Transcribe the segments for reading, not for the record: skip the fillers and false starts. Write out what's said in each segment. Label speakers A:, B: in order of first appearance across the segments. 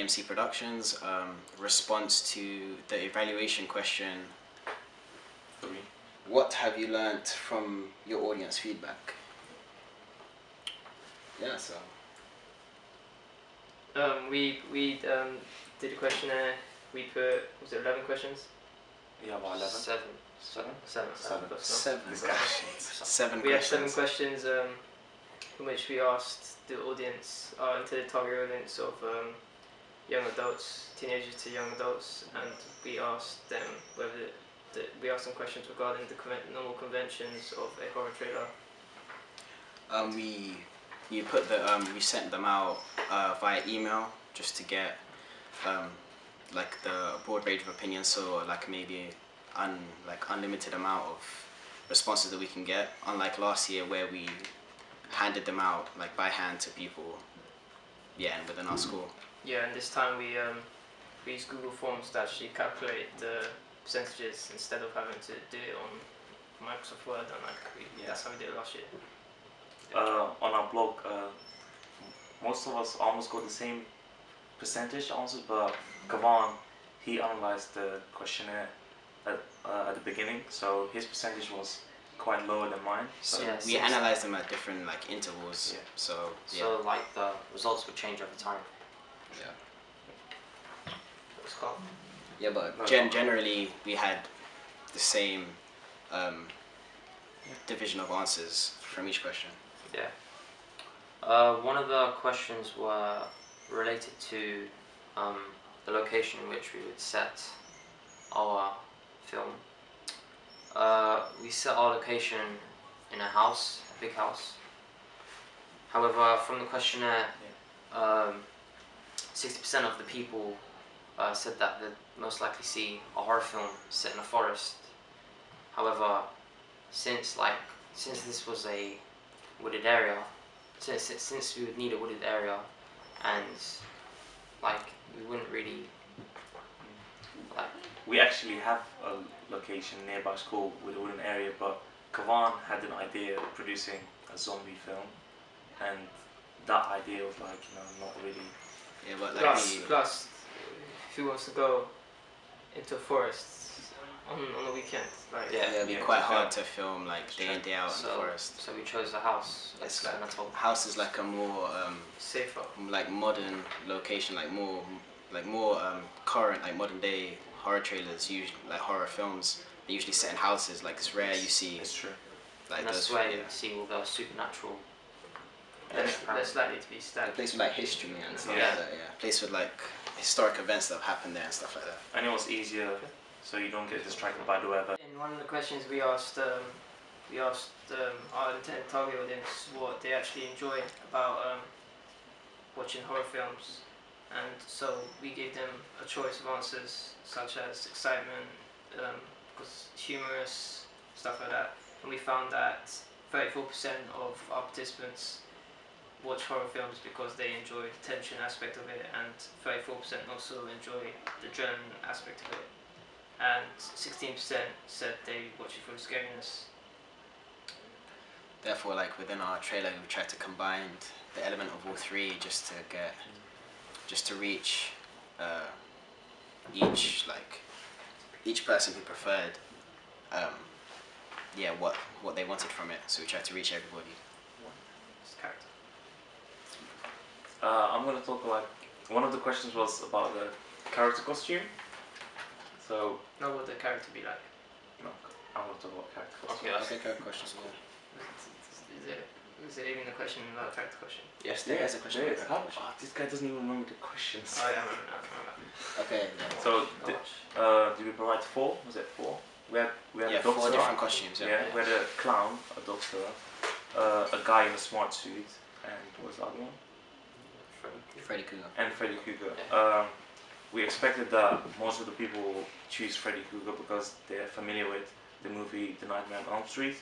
A: AMC Productions. Response to the evaluation question.
B: 3.
A: What have you learned from your audience feedback? Yeah, so.
C: We did a questionnaire. We put, was it 11 questions?
B: Yeah, about 11.
C: 7.
B: 7?
C: 7.
B: 7.
C: Plus, no?
A: 7 questions. 7
C: We had
A: questions.
C: 7 questions in which we asked the audience, our intended target audience of young adults, teenagers to young adults, and we asked them whether we asked them questions regarding the normal conventions of a horror trailer.
A: We sent them out via email just to get like the broad range of opinions, so like maybe unlimited amount of responses that we can get, unlike last year where we handed them out like by hand to people, yeah, and within our school.
C: Yeah, and this time we used Google Forms to actually calculate the percentages instead of having to do it on Microsoft Word, and that's how we did it last year.
B: On our blog, most of us almost got the same percentage answers, but Kavan, he analyzed the questionnaire at the beginning, so his percentage was quite lower than mine.
A: So
D: yeah,
A: we analyzed them at different like intervals.
B: Yeah.
A: So yeah.
D: So like the results would change over time.
A: Yeah.
C: What's it called?
A: Yeah, but
B: No,
A: generally we had the same division of answers from each question.
D: Yeah. One of the questions were related to the location in which we would set our film. We set our location in a house, a big house. However, from the questionnaire, 60% of the people said that they'd most likely see a horror film set in a forest. However, since this was a wooded area, since we would need a wooded area, and like we wouldn't really like.
B: We actually have a location nearby school with a wooden area, but Kavan had an idea of producing a zombie film, and that idea was like, not really.
A: Yeah, but like
C: Plus, if he wants to go into a forest on the weekend, like
D: Yeah.
A: it'd be
B: Yeah,
A: quite
B: to
A: hard
B: film.
A: to film like day in day out in the forest.
D: So we chose the house.
A: It's
D: Like,
A: like house is like a more
C: safer.
A: like modern location, like more current, like modern day horror trailers, usually like horror films. They usually set in houses. Like it's rare you see
B: It's true.
A: like
D: and that's
A: those.
D: where
A: Yeah.
D: you see all the supernatural.
C: Less likely to be
A: A
C: stabbed.
A: place with like history and stuff
D: Yeah.
A: like that. Yeah, a place with like historic events that have happened there and stuff like that.
B: And it was easier, so you don't get distracted by the weather.
C: In one of the questions we asked our intended target audience what they actually enjoy about watching horror films, and so we gave them a choice of answers such as excitement, humorous, stuff like that, and we found that 34% of our participants watch horror films because they enjoy the tension aspect of it, and 34% also enjoy the adrenaline aspect of it, and 16% said they watch it for the scariness.
A: Therefore, like within our trailer, we tried to combine the element of all three just to reach each person who preferred what they wanted from it. So we tried to reach everybody.
C: It's character.
B: I'm gonna talk like one of the questions was about the character costume. So
C: Not what the character be like.
B: no, I want to talk about character costume.
D: Okay.
A: Okay, good questions.
C: Is it even a question about a character question?
A: Yes, there is a question.
B: There is. This guy doesn't even remember the questions.
C: Oh yeah, I remember.
A: Okay.
B: So
C: Gosh.
B: did we provide 4? Was it 4? We had
A: Yeah,
B: a
A: 4
B: doctor.
A: different costumes.
B: Yeah, we had a clown, a doctor, a guy in a smart suit, and what was the other one?
A: Freddy Krueger.
B: And Freddy Krueger.
D: Yeah.
B: We expected that most of the people will choose Freddy Krueger because they're familiar with the movie The Nightmare on Elm Street.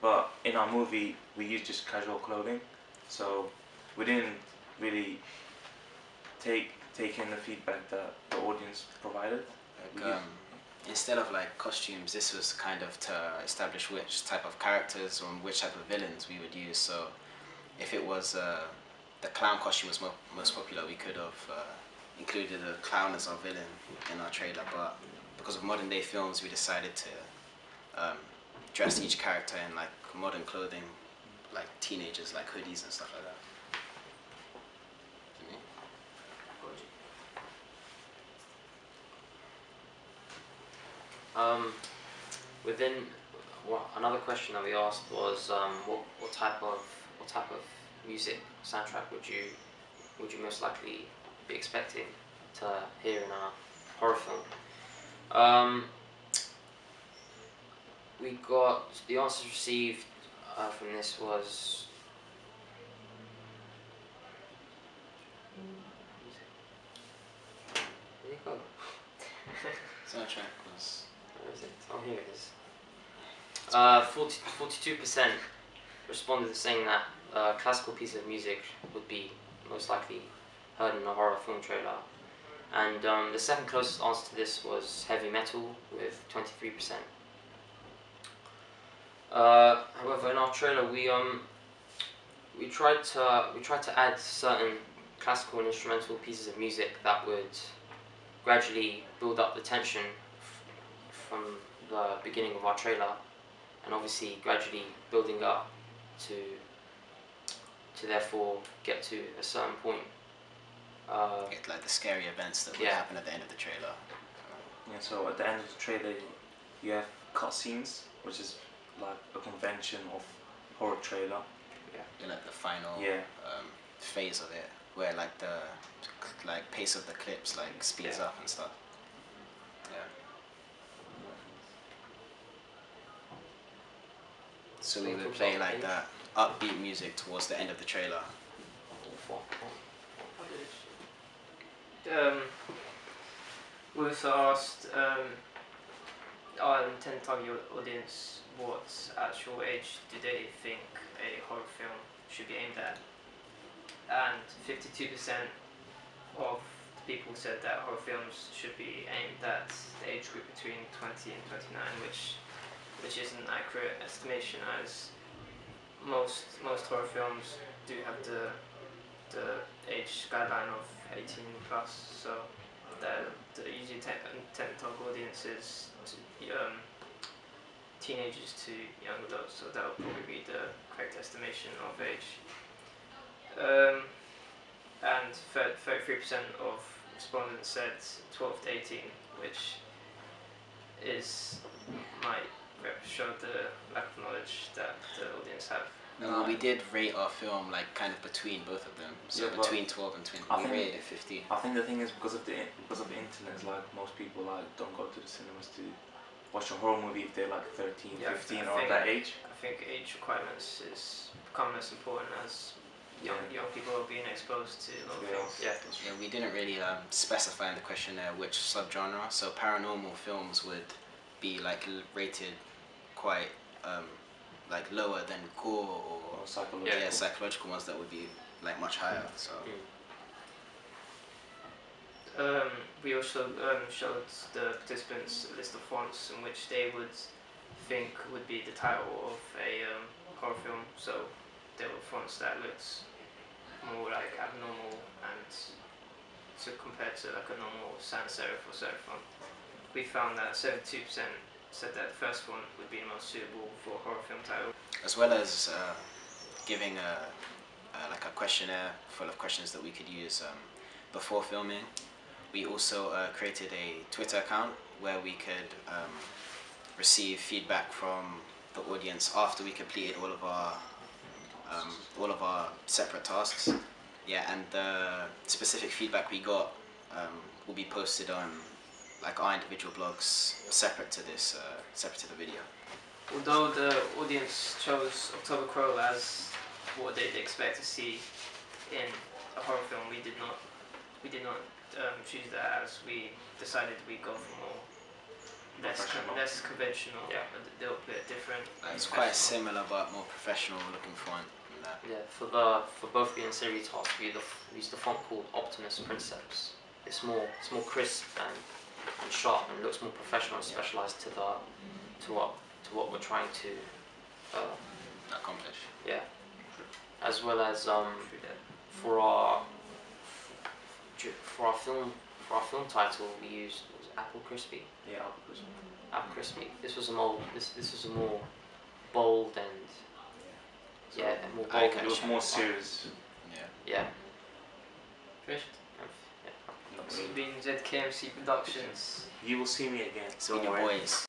B: But in our movie, we used just casual clothing, so we didn't really take in the feedback that the audience provided.
A: Like, instead of like costumes, this was kind of to establish which type of characters or which type of villains we would use. So if it was the clown costume was most popular, we could have included a clown as our villain in our trailer, but because of modern day films, we decided to dress each character in like modern clothing, like teenagers, like hoodies and stuff like that.
D: Another question that we asked was what type of music soundtrack would you most likely be expecting to hear in a horror film? We got the answers received from this was where did it go?
A: Soundtrack was.
D: Where is it? Oh, here it is. 42% responded saying that classical pieces of music would be most likely heard in a horror film trailer. And the second closest answer to this was heavy metal with 23%. However, in our trailer, we tried to add certain classical and instrumental pieces of music that would gradually build up the tension from the beginning of our trailer, and obviously gradually building up to therefore get to a certain point.
A: Get like the scary events that would happen at the end of the trailer.
B: Yeah, so at the end of the trailer, you have cutscenes, which is like a convention of horror trailer.
A: Yeah, like the final
B: Yeah.
A: phase of it, where like the pace of the clips like speeds up and stuff. Yeah. So we would play like that upbeat music towards the end of the trailer.
C: We also asked our intended target audience what actual age do they think a horror film should be aimed at, and 52% of the people said that horror films should be aimed at the age group between 20 and 29, which is an accurate estimation, as most horror films do have the age guideline of 18 plus, so the usually intended target audience is teenagers to young adults, so that would probably be the correct estimation of age. And 33% of respondents said 12 to 18, which might show the lack of knowledge that the audience have.
A: No, we did rate our film like kind of between both of them, so
B: Yeah,
A: between 12 and 20.
B: I
A: We
B: think-
A: rated it 15.
B: I think the thing is because of the internet, it's like most people like don't go to the cinemas to watch a horror movie if they're like 13,
C: Yeah,
B: 15
C: I
B: or
C: think-
B: that age.
C: I think age requirements is become less important as young people are being exposed to a lot of
B: Yeah.
C: films.
D: Yeah.
A: Yeah, we didn't really specify in the questionnaire which subgenre. So paranormal films would be like rated quite like lower than gore or
B: Or psychological.
A: yeah, psychological ones that would be like much higher. So
C: We also showed the participants a list of fonts in which they would think would be the title of a horror film. So there were fonts that looked more like abnormal and compared to like a normal sans serif or serif font. We found that 72% said that the first one would be the most suitable for a horror film title.
A: as well as giving like a questionnaire full of questions that we could use before filming, we also created a Twitter account where we could receive feedback from the audience after we completed all of our separate tasks. Yeah, and the specific feedback we got will be posted on like our individual blogs separate to this, separate to the video.
C: Although the audience chose October Crow as what they'd expect to see in a horror film, we did not choose that, as we decided we'd go for more less conventional, a little bit different.
A: It's quite similar but more professional looking font than that.
D: Yeah, for both the series tasks, we used the font called Optimus Princeps. It's more crisp and sharp and looks more professional and specialized to what we're trying to
A: Accomplish.
D: yeah. As well as
C: Through that.
D: for our for our film title we used was Apple Crispy.
B: Yeah, Apple Crispy.
D: Apple Crispy. This was a more bold and more bold.
A: Okay.
B: It was more serious.
A: Yeah.
D: Yeah.
C: Fish.
B: No,
C: So being ZKMC Productions.
B: you will see me again.
A: So
B: Don't
A: your
B: worry.
A: boys.